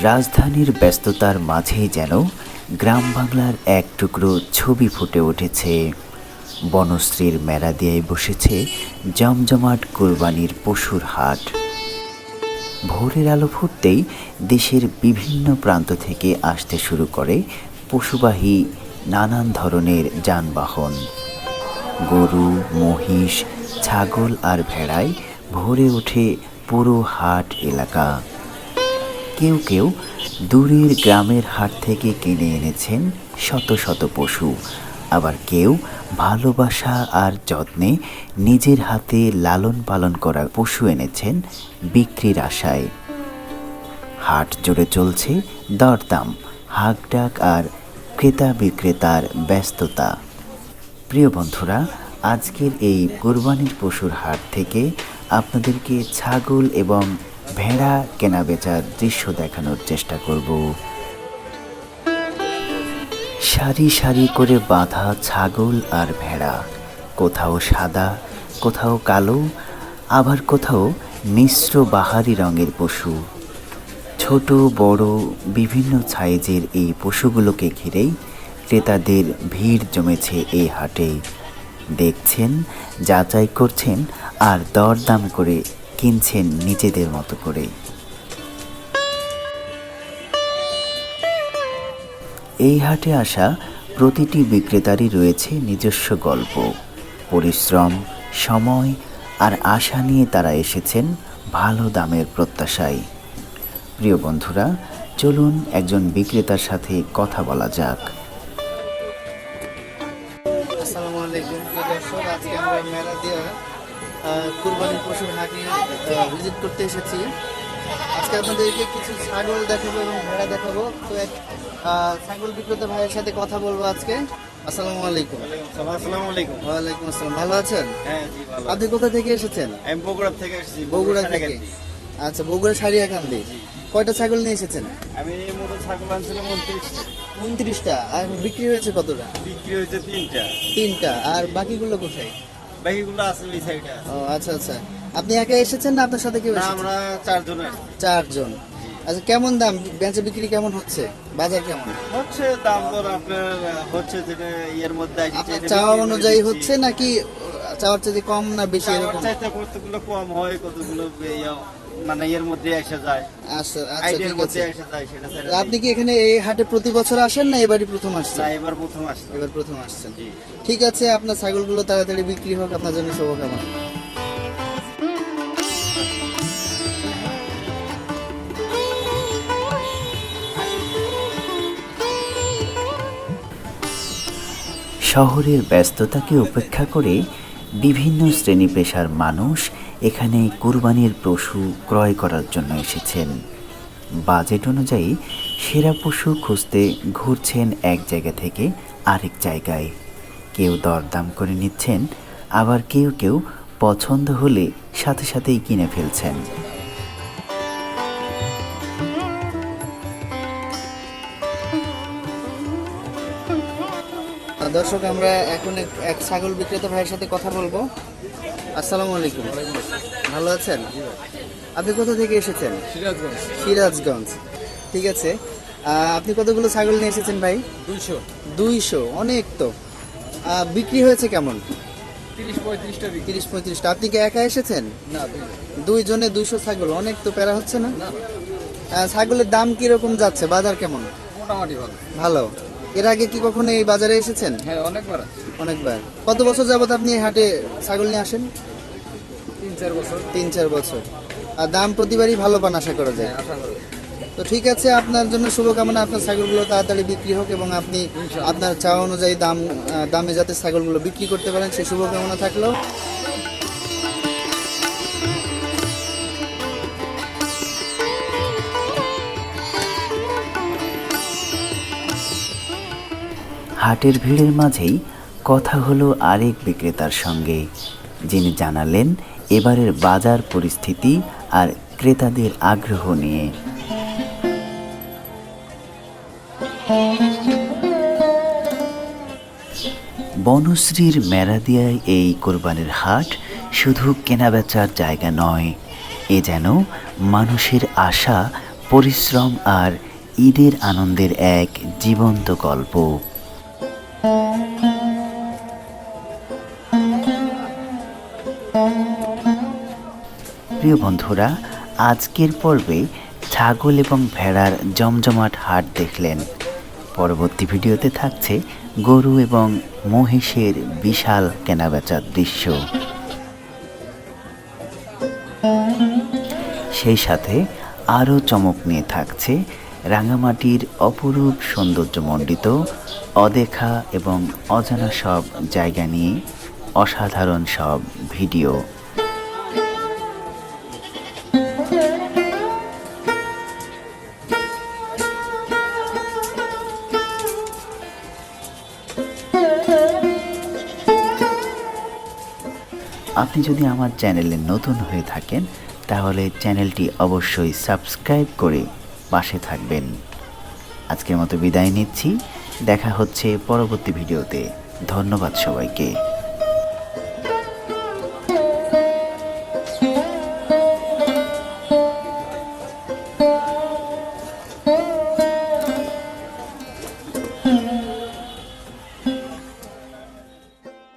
রাজধানীর ব্যস্ততার মাঝেই যেন গ্রাম বাংলার এক টুকরো ছবি ফুটে উঠেছে। বনশ্রীর মেরাদিয়ায় বসেছে জমজমাট কোরবানির পশুর হাট। ভোরের আলো ফুটতেই দেশের বিভিন্ন প্রান্ত থেকে আসতে শুরু করে পশুবাহী নানান ধরনের যানবাহন। গরু, মহিষ, ছাগল আর ভেড়ায় ভরে ওঠে পুরো হাট এলাকা। কেউ কেউ দূরের গ্রামের হাট থেকে কিনে এনেছেন শত শত পশু, আবার কেউ ভালোবাসা আর যত্নে নিজের হাতে লালন পালন করা পশু এনেছেন বিক্রির আশায়। হাট জুড়ে চলছে দরদাম, হাঁকডাক আর ক্রেতা বিক্রেতার ব্যস্ততা। প্রিয় বন্ধুরা, আজকের এই কোরবানির পশুর হাট থেকে আপনাদেরকে ছাগল এবং ভেড়া কেনাবেচার দৃশ্য দেখানোর চেষ্টা করব। সারি সারি করে বাঁধা ছাগল আর ভেড়া, কোথাও সাদা, কোথাও কালো, আবার কোথাও মিশ্র বাহারি রঙের পশু। ছোট বড় বিভিন্ন সাইজের এই পশুগুলোকে ঘিরেই ক্রেতাদের ভিড় জমেছে এই হাটে। দেখছেন, যাচাই করছেন আর দরদাম করে কিনছেন নিজেদের মতো করে। এই হাটে আসা প্রতিটি বিক্রেতারই রয়েছে নিজস্ব গল্প, পরিশ্রম, সময় আর আশা নিয়ে তারা এসেছেন ভালো দামের প্রত্যাশায়। প্রিয় বন্ধুরা, চলুন একজন বিক্রেতার সাথে কথা বলা যাক। আসসালামু আলাইকুম প্রিয় দর্শক, আজকে আমরা মেরাদিয়া কুরবানির পশুর হাটে ভিজিট করতে এসেছি। আজকে আপনাদেরকে কিছু ছাগল দেখাবো এবং ভেড়া দেখাবো। তো এক ছাগল বিক্রেতা ভাইয়ের সাথে কথা বলবো আজকে। আসসালামু আলাইকুম। আসসালামু আলাইকুম। ওয়ালাইকুম আসসালাম। ভালো আছেন? হ্যাঁ জি ভালো। আপনি কোথা থেকে এসেছেন? আমি বগুড়া থেকে এসেছি। বগুড়া থেকে। আচ্ছা, বগুড়া সারিয়াকান্দি। কয়টা ছাগল নিয়ে এসেছেন? আমি মোট ছাগল আনছিলাম 29টা। 29টা। আর বিক্রি হয়েছে কতটা? বিক্রি হয়েছে 3টা। 3টা। আর বাকিগুলো কোথায়? বাকিগুলো আসলে এই সাইডে আছে। ও আচ্ছা আচ্ছা। আপনি একা এসেছেন না আপনার সাথে কেউ না, এসেছে? আমরা 4 জন আছি। 4 জন। আচ্ছা, কেমন দাম বেচা বিক্রি কেমন হচ্ছে? বাজার কেমন হচ্ছে? দাম দর আপনার হচ্ছে যেটা এর মধ্যে আছে, আপনার যেটা চাওয়া বিক্রি অনুযায়ী হয়েছে। হচ্ছে নাকি চাওয়ার চেয়ে কম না বেশি চাওয়ার এরকম? চাইতে কতগুলো কম হয়, কতগুলো মানে এর মধ্যে এসে যায়, আচ্ছা আচ্ছা, আইডিয়ার ঠিক মধ্যে আছে। এসে যায় সেটা ছাড়া আপনি কি এখানে এই হাটে প্রতি বছর আসেন না এবারই প্রথম আসছেন? না, এবার প্রথম আসছে। এবার প্রথম আসছেন। জি। ঠিক আছে, আপনার ছাগলগুলো তাড়াতাড়ি বিক্রি হোক, আপনার জন্য শুভকামনা। শহরের ব্যস্ততাকে উপেক্ষা করে বিভিন্ন শ্রেণী পেশার মানুষ এখানে কুরবানির পশু ক্রয় করার জন্য এসেছেন। বাজেট অনুযায়ী সেরা পশু খুঁজতে ঘুরছেন এক জায়গা থেকে আরেক জায়গায়। কেউ দরদাম করে নিচ্ছেন, আবার কেউ কেউ পছন্দ হলে সাথে সাথেই কিনে ফেলছেন। দর্শক, আমরা এখন এক ছাগল বিক্রেতা ভাইয়ের সাথে কথা বলবো। আসসালামু আলাইকুম। ভালো আছেন? আপনি কোথা থেকে এসেছেন? সিরাজগঞ্জ। সিরাজগঞ্জ। ঠিক আছে। আপনি কতগুলো ছাগল নিয়ে এসেছেন ভাই? 200। 200, অনেক তো। বিক্রি হয়েছে কেমন? 30-35টা বিক্রি। 30-35টা। আপনি কি একা এসেছেন? না, 2 জনে 200 ছাগল, অনেক তো, প্যারা হচ্ছে না? ছাগলের দাম কিরকম যাচ্ছে? বাজার কেমন? মোটামুটি ভালো। ভালো। এর আগে কি কখনো এই বাজারে এসেছেন? হ্যাঁ, অনেকবার আছে। অনেকবার। কত বছর যাবত আপনি এই হাটে ছাগল নিয়ে আসেন? 3-4 বছর। 3-4 বছর। আর দাম প্রতিবারই ভালো পান আশা করা যায়। আশা করি। তো ঠিক আছে, আপনার জন্য শুভকামনা। আপনার ছাগলগুলো তাড়াতাড়ি বিক্রি হোক এবং আপনি আপনার চাওয়া অনুযায়ী দামে যাতে ছাগলগুলো বিক্রি করতে পারেন, সেই শুভকামনা থাকলো। হাটের ভিড়ের মাঝেই কথা হলো আরেক বিক্রেতার সঙ্গে, যিনি জানালেন এবারের বাজার পরিস্থিতি আর ক্রেতাদের আগ্রহ নিয়ে। বনশ্রীর মেরাদিয়ায় এই কোরবানির হাট শুধু কেনাবেচার জায়গা নয়, এ যেন মানুষের আশা পরিশ্রম আর ঈদের আনন্দের এক জীবন্ত গল্প। প্রিয় বন্ধুরা, আজকের পর্বে ছাগল এবং ভেড়ার জমজমাট হাট দেখলেন। পরবর্তী ভিডিওতে থাকছে গরু এবং মহিষের বিশাল কেনাবেচার দৃশ্য। সেই সাথে আরও চমক নিয়ে থাকছে রাঙামাটির অপরূপ সৌন্দর্যমণ্ডিত অদেখা এবং অজানা সব জায়গা নিয়ে অসাধারণ সব ভিডিও। আপনি যদি আমার চ্যানেলে নতুন হয়ে থাকেন তাহলে চ্যানেলটি অবশ্যই সাবস্ক্রাইব করে পাশে থাকবেন। আজকের মতো বিদায় নিচ্ছি, দেখা হচ্ছে পরবর্তী ভিডিওতে। ধন্যবাদ সবাইকে।